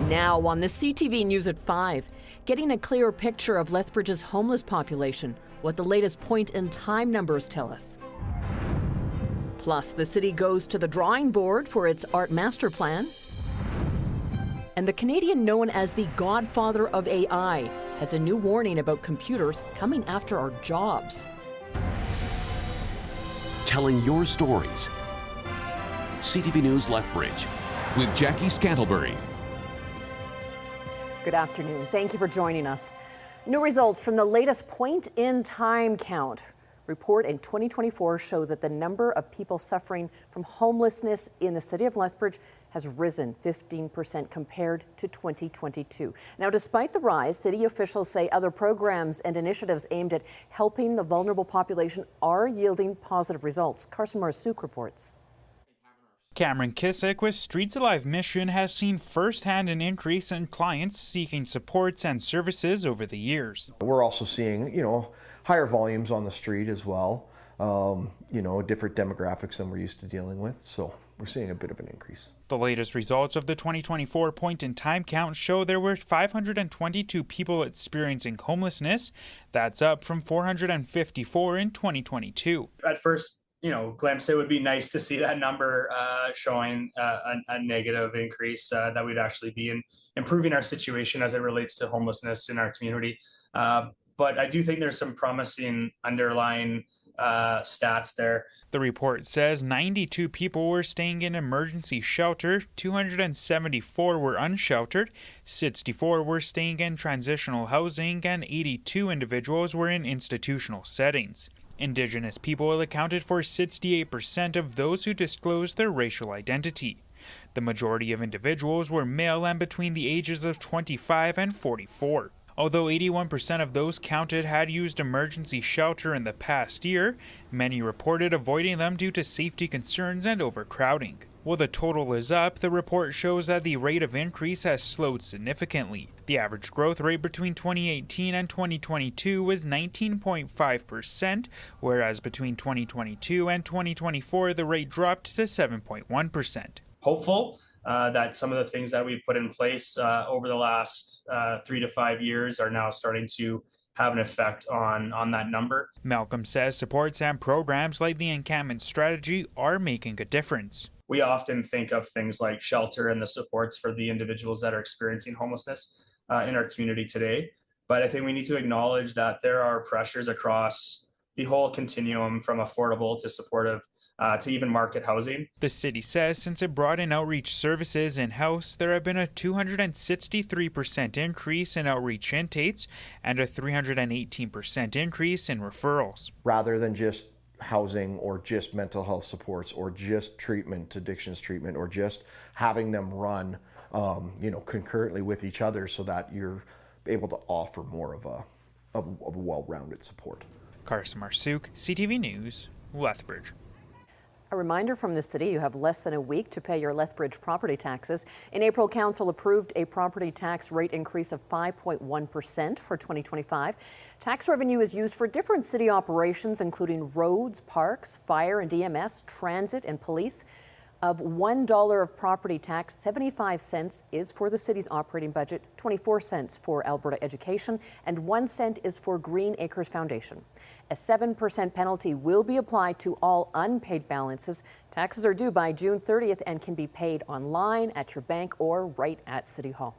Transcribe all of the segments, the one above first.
Now on the CTV News at 5, getting a clearer picture of Lethbridge's homeless population, what the latest point-in-time numbers tell us. Plus, the city goes to the drawing board for its art master plan. And the Canadian known as the godfather of AI has a new warning about computers coming after our jobs. Telling your stories. CTV News Lethbridge with Jackie Scantlebury. Good afternoon. Thank you for joining us. New results from the latest point-in-time count report in 2024 show that the number of people suffering from homelessness in the city of Lethbridge has risen 15% compared to 2022. Now, despite the rise, city officials say other programs and initiatives aimed at helping the vulnerable population are yielding positive results. Carson Marsouk reports. Cameron Kissick with Streets Alive Mission has seen firsthand an increase in clients seeking supports and services over the years. We're also seeing, higher volumes on the street as well, different demographics than we're used to dealing with. So we're seeing a bit of an increase. The latest results of the 2024 point-in-time count show there were 522 people experiencing homelessness. That's up from 454 in 2022. At first, glimpse, it would be nice to see that number showing a negative increase, that we'd actually be improving our situation as it relates to homelessness in our community. But I do think there's some promising underlying stats there. The report says 92 people were staying in emergency shelter, 274 were unsheltered, 64 were staying in transitional housing, and 82 individuals were in institutional settings. Indigenous people accounted for 68% of those who disclosed their racial identity. The majority of individuals were male and between the ages of 25 and 44. Although 81% of those counted had used emergency shelter in the past year, many reported avoiding them due to safety concerns and overcrowding. While the total is up, the report shows that the rate of increase has slowed significantly. The average growth rate between 2018 and 2022 was 19.5%, whereas between 2022 and 2024 the rate dropped to 7.1%. Hopeful that some of the things that we've put in place over the last 3 to 5 years are now starting to have an effect on that number. Malcolm says supports and programs like the encampment strategy are making a difference. We often think of things like shelter and the supports for the individuals that are experiencing homelessness in our community today. But I think we need to acknowledge that there are pressures across the whole continuum from affordable to supportive to even market housing. The city says since it brought in outreach services in-house, there have been a 263% increase in outreach intakes and a 318% increase in referrals. Rather than just housing or just mental health supports or just addictions treatment, or just having them run, concurrently with each other so that you're able to offer more of a well-rounded support. Carson Marsouk, CTV News, Lethbridge. A reminder from the city, you have less than a week to pay your Lethbridge property taxes. In April, Council approved a property tax rate increase of 5.1% for 2025. Tax revenue is used for different city operations, including roads, parks, fire and EMS, transit and police. Of $1 of property tax, 75 cents is for the city's operating budget, 24 cents for Alberta Education, and 1 cent is for Green Acres Foundation. A 7% penalty will be applied to all unpaid balances. Taxes are due by June 30th and can be paid online, at your bank, or right at City Hall.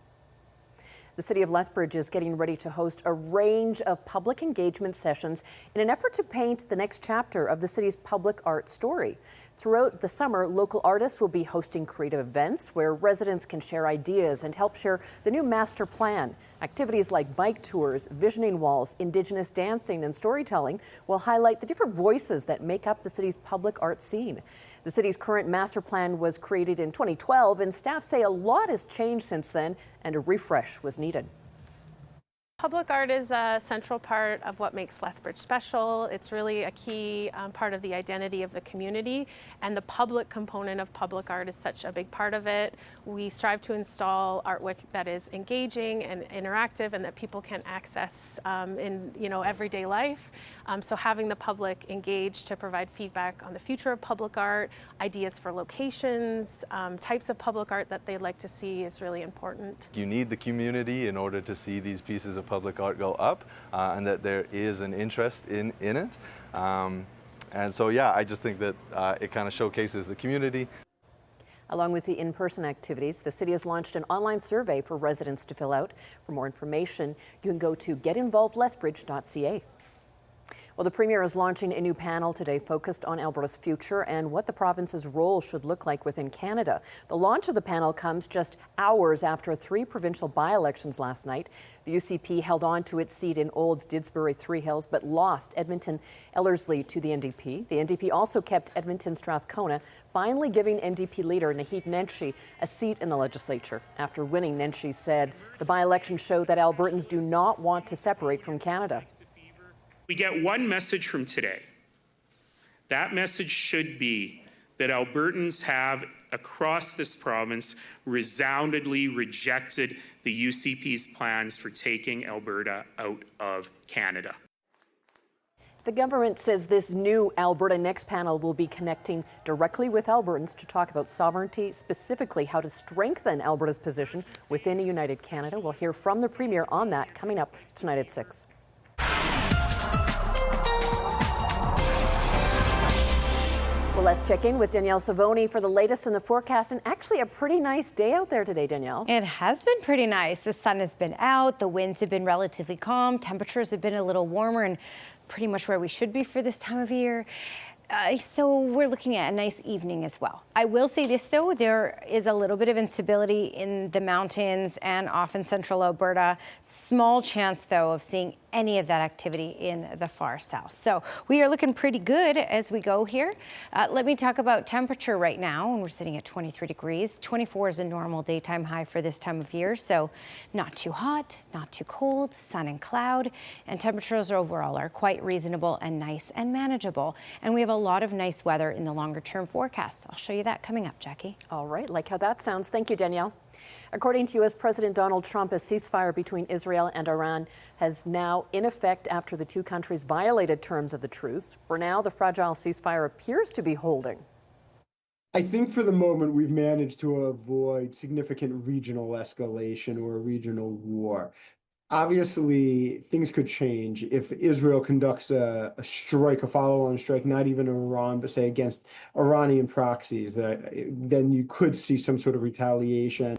The City of Lethbridge is getting ready to host a range of public engagement sessions in an effort to paint the next chapter of the city's public art story. Throughout the summer, local artists will be hosting creative events where residents can share ideas and help share the new master plan. Activities like bike tours, visioning walls, Indigenous dancing and storytelling will highlight the different voices that make up the city's public art scene. The city's current master plan was created in 2012, and staff say a lot has changed since then and a refresh was needed. Public art is a central part of what makes Lethbridge special. It's really a key part of the identity of the community, and the public component of public art is such a big part of it. We strive to install artwork that is engaging and interactive and that people can access in everyday life. So having the public engaged to provide feedback on the future of public art, ideas for locations, types of public art that they'd like to see is really important. You need the community in order to see these pieces of public art go up, and that there is an interest in it. And so, yeah, I just think that it kind of showcases the community. Along with the in-person activities, the city has launched an online survey for residents to fill out. For more information, you can go to getinvolvedlethbridge.ca. Well, the Premier is launching a new panel today focused on Alberta's future and what the province's role should look like within Canada. The launch of the panel comes just hours after 3 provincial by-elections last night. The UCP held on to its seat in Olds, Didsbury, Three Hills, but lost Edmonton Ellerslie to the NDP. The NDP also kept Edmonton Strathcona, finally giving NDP leader Naheed Nenshi a seat in the legislature. After winning, Nenshi said the by-election showed that Albertans do not want to separate from Canada. We get one message from today. That message should be that Albertans have, across this province, resoundingly rejected the UCP's plans for taking Alberta out of Canada. The government says this new Alberta Next panel will be connecting directly with Albertans to talk about sovereignty, specifically how to strengthen Alberta's position within a united Canada. We'll hear from the Premier on that coming up tonight at 6. Well, let's check in with Danielle Savoni for the latest in the forecast, and actually a pretty nice day out there today, Danielle. It has been pretty nice. The sun has been out, the winds have been relatively calm, temperatures have been a little warmer and pretty much where we should be for this time of year. So we're looking at a nice evening as well. I will say this though, there is a little bit of instability in the mountains and off in central Alberta. Small chance though of seeing any of that activity in the far south. So we are looking pretty good as we go here. Let me talk about temperature right now, and we're sitting at 23 degrees. 24 is a normal daytime high for this time of year, so not too hot, not too cold, sun and cloud, and temperatures overall are quite reasonable and nice and manageable. And we have a lot of nice weather in the longer term forecast. I'll show you that coming up, Jackie. All right, like how that sounds. Thank you, Danielle. According to U.S. President Donald Trump, a ceasefire between Israel and Iran has now in effect after the two countries violated terms of the truce. For now, the fragile ceasefire appears to be holding. I think for the moment we've managed to avoid significant regional escalation or a regional war. Obviously, things could change if Israel conducts a strike, a follow-on strike, not even Iran, but say against Iranian proxies. Then you could see some sort of retaliation.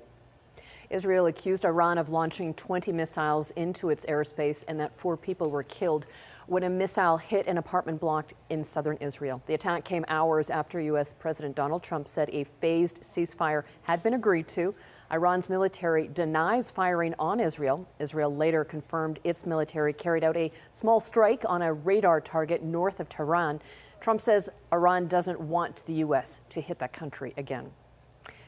Israel accused Iran of launching 20 missiles into its airspace and that 4 people were killed when a missile hit an apartment block in southern Israel. The attack came hours after U.S. President Donald Trump said a phased ceasefire had been agreed to. Iran's military denies firing on Israel. Israel later confirmed its military carried out a small strike on a radar target north of Tehran. Trump says Iran doesn't want the U.S. to hit that country again.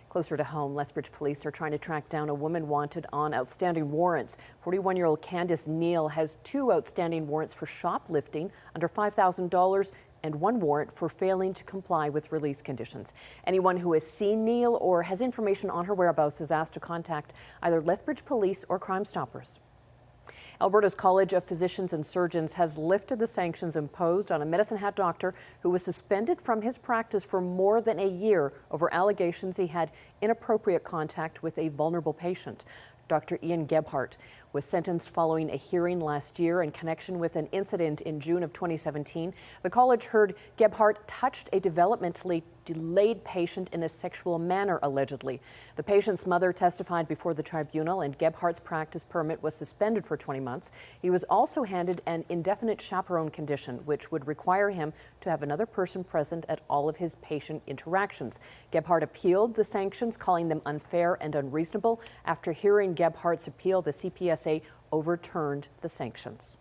Closer to home, Lethbridge police are trying to track down a woman wanted on outstanding warrants. 41-year-old Candice Neal has 2 outstanding warrants for shoplifting under $5,000 and 1 warrant for failing to comply with release conditions. Anyone who has seen Neal or has information on her whereabouts is asked to contact either Lethbridge Police or Crime Stoppers. Alberta's College of Physicians and Surgeons has lifted the sanctions imposed on a Medicine Hat doctor who was suspended from his practice for more than a year over allegations he had inappropriate contact with a vulnerable patient. Dr. Ian Gebhardt was sentenced following a hearing last year in connection with an incident in June of 2017. The college heard Gebhardt touched a developmentally delayed patient in a sexual manner, allegedly. The patient's mother testified before the tribunal, and Gebhardt's practice permit was suspended for 20 months. He was also handed an indefinite chaperone condition, which would require him to have another person present at all of his patient interactions. Gebhardt appealed the sanctions, calling them unfair and unreasonable. After hearing Gebhardt's appeal, the CPSA overturned the sanctions.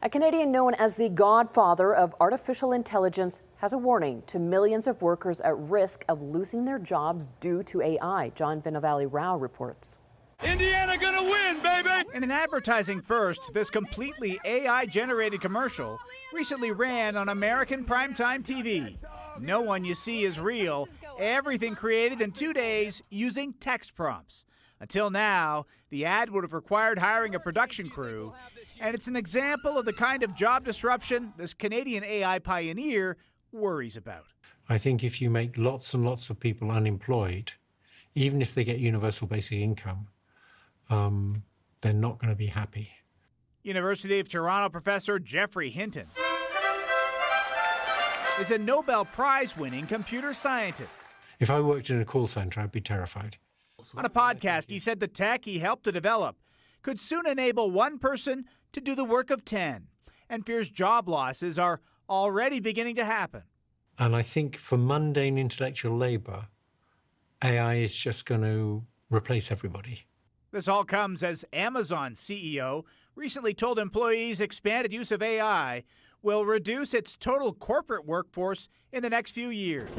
A Canadian known as the godfather of artificial intelligence has a warning to millions of workers at risk of losing their jobs due to AI. John Vinavali Rao reports. Indiana gonna win, baby! In an advertising first, this completely AI-generated commercial recently ran on American primetime TV. No one you see is real. Everything created in 2 days using text prompts. Until now, the ad would have required hiring a production crew, and it's an example of the kind of job disruption this Canadian AI pioneer worries about. I think if you make lots and lots of people unemployed, even if they get universal basic income, they're not going to be happy. University of Toronto professor Jeffrey Hinton is a Nobel Prize-winning computer scientist. If I worked in a call center, I'd be terrified. On a podcast, he said the tech he helped to develop could soon enable one person to do the work of 10, and fears job losses are already beginning to happen. And I think for mundane intellectual labor, AI is just going to replace everybody. This all comes as Amazon CEO recently told employees expanded use of AI will reduce its total corporate workforce in the next few years.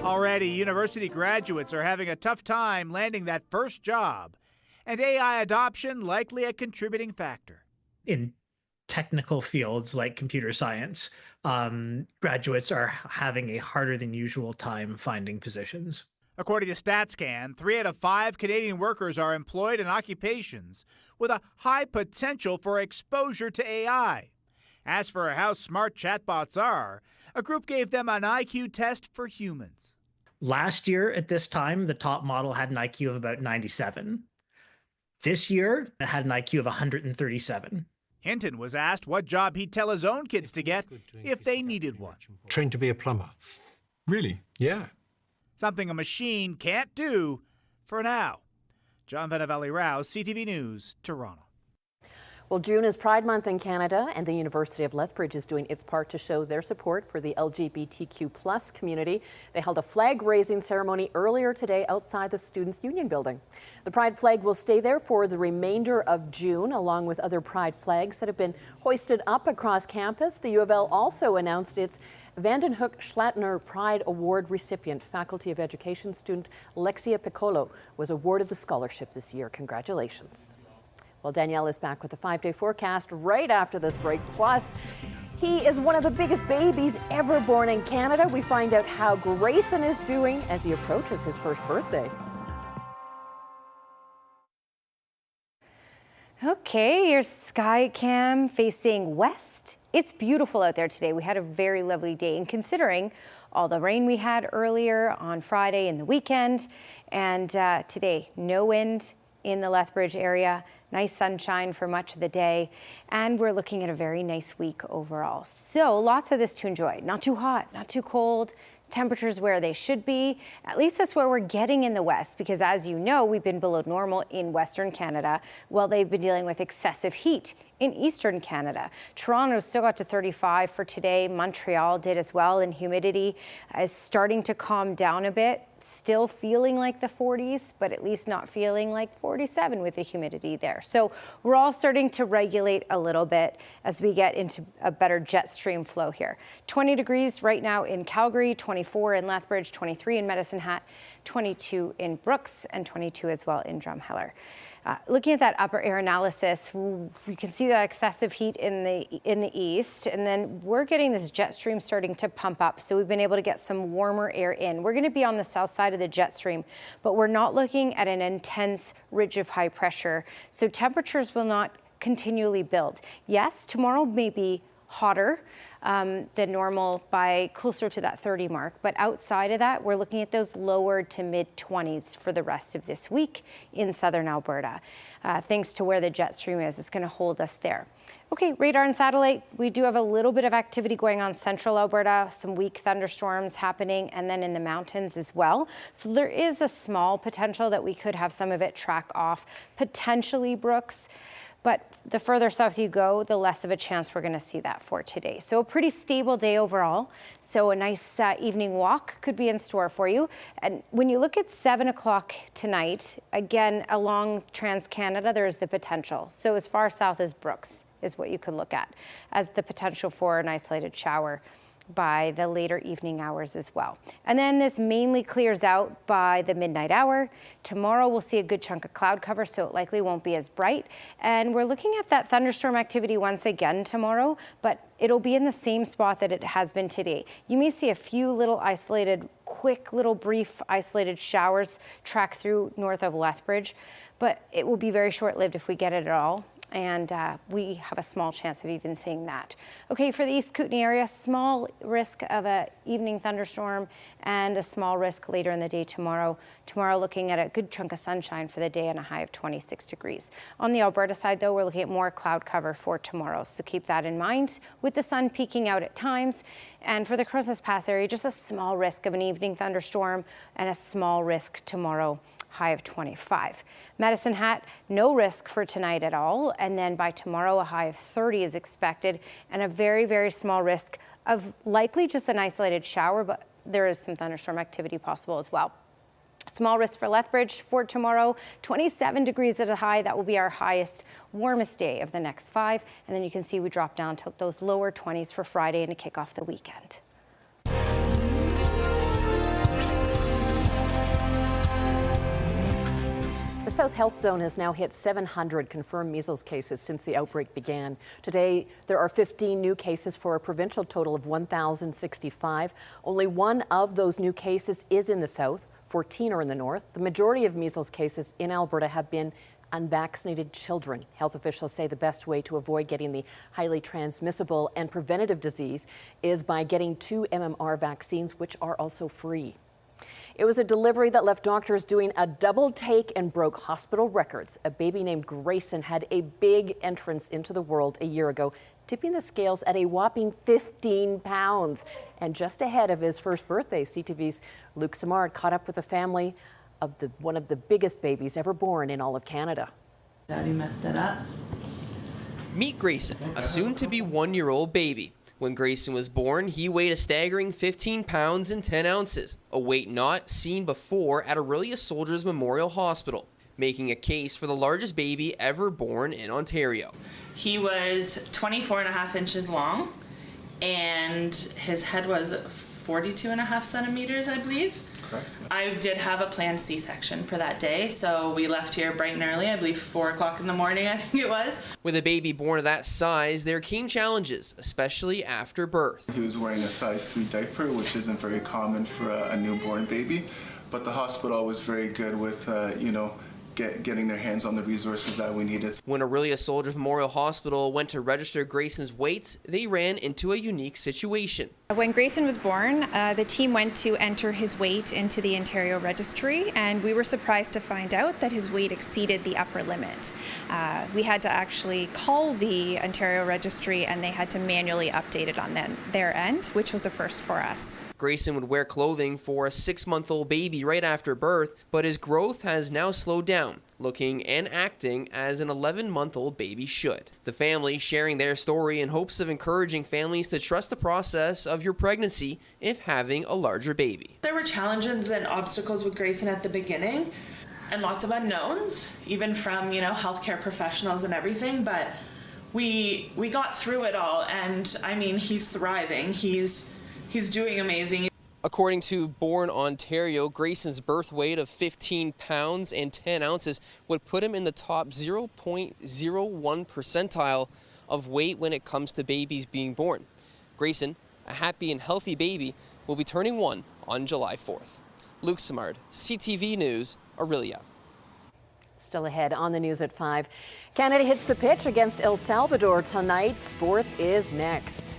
Already, university graduates are having a tough time landing that first job, and AI adoption likely a contributing factor. In technical fields like computer science, graduates are having a harder than usual time finding positions. According to StatsCan, 3 out of 5 Canadian workers are employed in occupations with a high potential for exposure to AI. As for how smart chatbots are, a group gave them an IQ test for humans. Last year at this time, the top model had an IQ of about 97. This year, it had an IQ of 137. Hinton was asked what job he'd tell his own kids to get if they needed one. Trained to be a plumber. Really? Yeah. Something a machine can't do for now. John Vanavelli-Rouse, CTV News, Toronto. Well, June is Pride Month in Canada, and the University of Lethbridge is doing its part to show their support for the LGBTQ+ community. They held a flag-raising ceremony earlier today outside the Students' Union building. The Pride flag will stay there for the remainder of June, along with other Pride flags that have been hoisted up across campus. The U of L also announced its Vandenhoek Schlattner Pride Award recipient. Faculty of Education student Lexia Piccolo was awarded the scholarship this year. Congratulations. Well, Danielle is back with the 5-day forecast right after this break. Plus, he is one of the biggest babies ever born in Canada. We find out how Grayson is doing as he approaches his first birthday. Okay, your sky cam facing west. It's beautiful out there today. We had a very lovely day, and considering all the rain we had earlier on Friday and the weekend, and today, no wind in the Lethbridge area. Nice sunshine for much of the day, and we're looking at a very nice week overall. So lots of this to enjoy. Not too hot, not too cold. Temperatures where they should be. At least that's where we're getting in the west, because as you know, we've been below normal in Western Canada while they've been dealing with excessive heat in Eastern Canada. Toronto still got to 35 for today. Montreal did as well, and humidity is starting to calm down a bit. Still feeling like the 40s, but at least not feeling like 47 with the humidity there. So we're all starting to regulate a little bit as we get into a better jet stream flow here. 20 degrees right now in Calgary, 24 in Lethbridge, 23 in Medicine Hat, 22 in Brooks, and 22 as well in Drumheller. Looking at that upper air analysis, you can see that excessive heat in the east, and then we're getting this jet stream starting to pump up. So we've been able to get some warmer air in. We're going to be on the south side of the jet stream, but we're not looking at an intense ridge of high pressure. So temperatures will not continually build. Yes, tomorrow may be hotter than normal by closer to that 30 mark. But outside of that, we're looking at those lower to mid 20s for the rest of this week in southern Alberta. Thanks to where the jet stream is, it's going to hold us there. Okay, radar and satellite, we do have a little bit of activity going on central Alberta, some weak thunderstorms happening, and then in the mountains as well. So there is a small potential that we could have some of it track off, potentially Brooks. But the further south you go, the less of a chance we're going to see that for today. So a pretty stable day overall. So a nice evening walk could be in store for you. And when you look at 7 o'clock tonight, again, along Trans-Canada, there's the potential. So as far south as Brooks is what you could look at as the potential for an isolated shower. by the later evening hours as well. And then this mainly clears out by the midnight hour. Tomorrow we'll see a good chunk of cloud cover, so it likely won't be as bright. And we're looking at that thunderstorm activity once again tomorrow, but it'll be in the same spot that it has been today. You may see a few little isolated, quick little brief isolated showers track through north of Lethbridge, but it will be very short-lived if we get it at all. And we have a small chance of even seeing that. Okay, for the East Kootenay area, small risk of a evening thunderstorm and a small risk later in the day tomorrow. Tomorrow looking at a good chunk of sunshine for the day and a high of 26 degrees. On the Alberta side though, we're looking at more cloud cover for tomorrow. So keep that in mind with the sun peeking out at times. And for the Crozes Pass area, just a small risk of an evening thunderstorm and a small risk tomorrow. High of 25. Medicine Hat, no risk for tonight at all. And then by tomorrow, a high of 30 is expected and a very, very small risk of likely just an isolated shower, but there is some thunderstorm activity possible as well. Small risk for Lethbridge for tomorrow, 27 degrees at a high. That will be our highest, warmest day of the next 5. And then you can see we drop down to those lower 20s for Friday and to kick off the weekend. The South Health Zone has now hit 700 confirmed measles cases since the outbreak began. Today, there are 15 new cases for a provincial total of 1,065. Only one of those new cases is in the south. 14 are in the north. The majority of measles cases in Alberta have been unvaccinated children. Health officials say the best way to avoid getting the highly transmissible and preventative disease is by getting 2 MMR vaccines, which are also free. It was a delivery that left doctors doing a double take and broke hospital records. A baby named Grayson had a big entrance into the world a year ago, tipping the scales at a whopping 15 pounds. And just ahead of his first birthday, CTV's Luke Simard caught up with the family of one of the biggest babies ever born in all of Canada. Daddy messed it up. Meet Grayson, a soon-to-be one-year-old baby. When Grayson was born, he weighed a staggering 15 pounds and 10 ounces, a weight not seen before at Orillia Soldiers Memorial Hospital, making a case for the largest baby ever born in Ontario. He was 24.5 inches long, and his head was 42.5 centimeters, I believe. Correct. I did have a planned C-section for that day, so we left here bright and early, I believe 4 o'clock in the morning, I think it was. With a baby born of that size, there came challenges, especially after birth. He was wearing a size 3 diaper, which isn't very common for a newborn baby, but the hospital was very good with, getting their hands on the resources that we needed. When Orillia Soldiers Memorial Hospital went to register Grayson's weight, they ran into a unique situation. When Grayson was born, the team went to enter his weight into the Ontario registry, and we were surprised to find out that his weight exceeded the upper limit. We had to actually call the Ontario registry, and they had to manually update it on their end, which was a first for us. Grayson would wear clothing for a 6-month-old baby right after birth, but his growth has now slowed down, looking and acting as an 11-month-old baby should. The family sharing their story in hopes of encouraging families to trust the process of your pregnancy if having a larger baby. There were challenges and obstacles with Grayson at the beginning, and lots of unknowns, even from, healthcare professionals and everything, but we got through it all, and I mean, he's thriving. He's doing amazing. According to Born Ontario, Grayson's birth weight of 15 pounds and 10 ounces would put him in the top 0.01 percentile of weight when it comes to babies being born. Grayson, a happy and healthy baby, will be turning 1 on July 4th. Luke Simard, CTV News, Orillia. Still ahead on the news at 5. Canada hits the pitch against El Salvador tonight. Sports is next.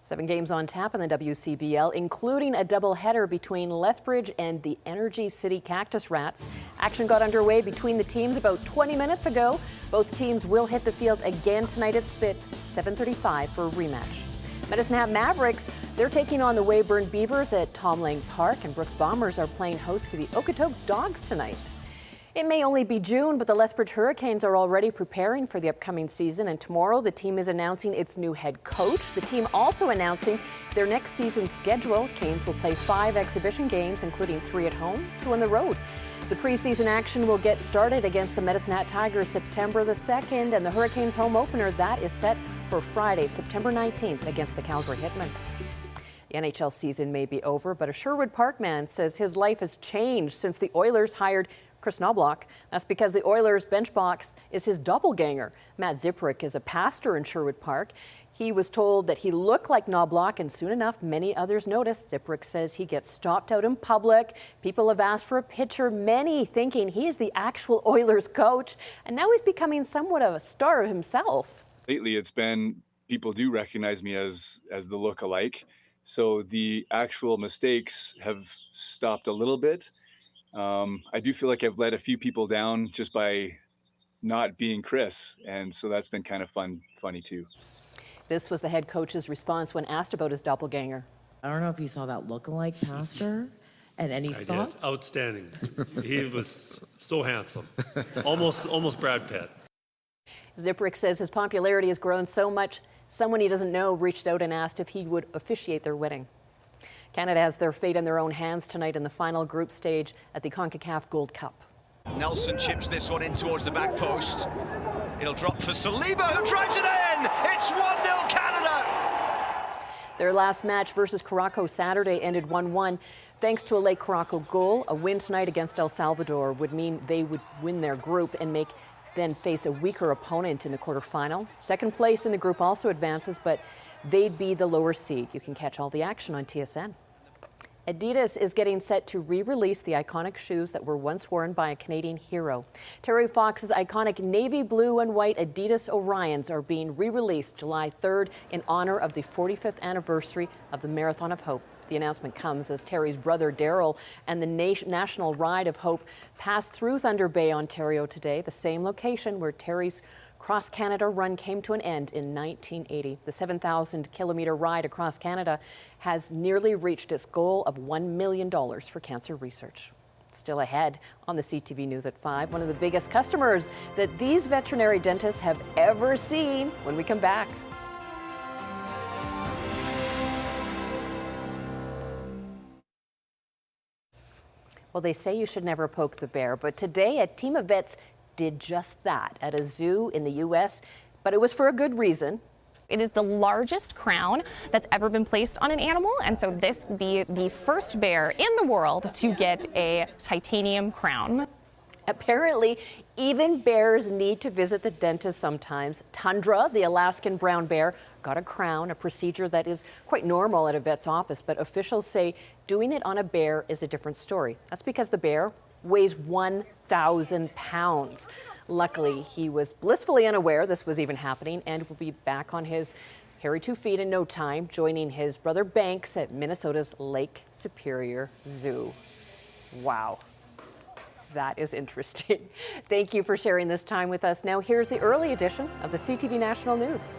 7 games on tap in the WCBL, including a doubleheader between Lethbridge and the Energy City Cactus Rats. Action got underway between the teams about 20 minutes ago. Both teams will hit the field again tonight at Spitz, 7:35 for a rematch. Medicine Hat Mavericks, they're taking on the Weyburn Beavers at Tom Lang Park, and Brooks Bombers are playing host to the Okotoks Dogs tonight. It may only be June, but the Lethbridge Hurricanes are already preparing for the upcoming season, and tomorrow the team is announcing its new head coach. The team also announcing their next season's schedule. Canes will play 5 exhibition games, including 3 at home, 2 on the road. The preseason action will get started against the Medicine Hat Tigers September the 2nd, and the Hurricanes' home opener, that is set for Friday, September 19th against the Calgary Hitmen. The NHL season may be over, but a Sherwood Park man says his life has changed since the Oilers hired Chris Knobloch. That's because the Oilers' bench box is his doppelganger. Matt Ziprick is a pastor in Sherwood Park. He was told that he looked like Knobloch, and soon enough, many others noticed. Ziprick says he gets stopped out in public. People have asked for a picture, many thinking he is the actual Oilers coach, and now he's becoming somewhat of a star himself. Lately, it's been people do recognize me as the look-alike, so the actual mistakes have stopped a little bit. I do feel like I've let a few people down just by not being Chris, and so that's been kind of funny too. This was the head coach's response when asked about his doppelganger. I don't know if you saw that look-alike, Pastor, and any thought? Did. Outstanding. He was so handsome. Almost Brad Pitt. Ziprick says his popularity has grown so much, someone he doesn't know reached out and asked if he would officiate their wedding. Canada has their fate in their own hands tonight in the final group stage at the CONCACAF Gold Cup. Nelson chips this one in towards the back post. It'll drop for Saliba, who drives it in! It's 1-0 Canada! Their last match versus Caraco Saturday ended 1-1. Thanks to a late Caraco goal, a win tonight against El Salvador would mean they would win their group and then face a weaker opponent in the quarterfinal. Second place in the group also advances, but they'd be the lower seed. You can catch all the action on TSN. Adidas is getting set to re-release the iconic shoes that were once worn by a Canadian hero. Terry Fox's iconic navy blue and white Adidas Orions are being re-released July 3rd in honor of the 45th anniversary of the Marathon of Hope. The announcement comes as Terry's brother Daryl and the National Ride of Hope passed through Thunder Bay, Ontario today, the same location where Terry's Cross Canada run came to an end in 1980. The 7,000-kilometer ride across Canada has nearly reached its goal of $1 million for cancer research. Still ahead on the CTV News at 5, one of the biggest customers that these veterinary dentists have ever seen when we come back. Well, they say you should never poke the bear, but today a team of vets did just that at a zoo in the U.S., but it was for a good reason. It is the largest crown that's ever been placed on an animal, and so this will be the first bear in the world to get a titanium crown. Apparently, even bears need to visit the dentist sometimes. Tundra, the Alaskan brown bear, got a crown, a procedure that is quite normal at a vet's office, but officials say doing it on a bear is a different story. That's because the bear weighs 1,000 pounds. Luckily, he was blissfully unaware this was even happening and will be back on his hairy 2 feet in no time, joining his brother Banks at Minnesota's Lake Superior Zoo. Wow. That is interesting. Thank you for sharing this time with us. Now here's the early edition of the CTV National News.